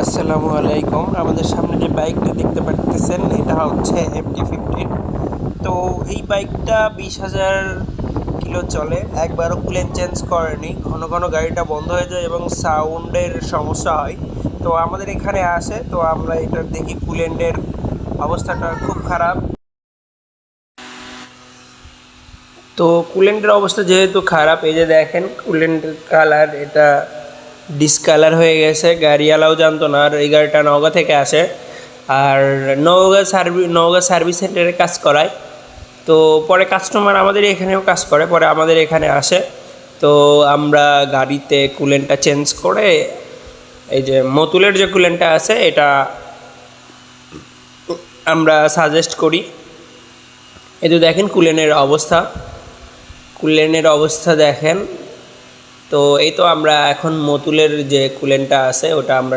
আসসালামু আলাইকুম। আমাদের সামনে যে বাইকটা দেখতে পাচ্ছেন এটা হচ্ছে MT-15। তো এই বাইকটা 20,000 কিলো চলে, একবারও কুলেন্ট চেঞ্জ করেনি। ঘন ঘন গাড়িটা বন্ধ হয়ে যায় এবং সাউন্ডের সমস্যা হয়। তো আমাদের এখানে আসে, তো আমরা এটা দেখি কুলেন্টের অবস্থাটা খুব খারাপ। তো কুলেন্টের অবস্থা যেহেতু খারাপ, এই যে দেখেন কুলেন্টের কালার, এটা ডিসকালার হয়ে গেছে। গাড়িওয়ালাও জানতো না, আর এই গাড়িটা নওগাঁ থেকে আসে, আর নওগাঁ সার্ভিস সেন্টারে কাজ করায়। তো পরে কাস্টমার আমাদের এখানেও কাজ করে, পরে আমাদের এখানে আসে। তো আমরা গাড়িতে কুলেন্টটা চেঞ্জ করে এই যে মতুলের যে কুলেন্টটা আছে এটা আমরা সাজেস্ট করি। এই যে দেখেন কুলেনের অবস্থা দেখেন। তো এই তো আমরা এখন মতুলের যে কুলেনটা আছে ওটা আমরা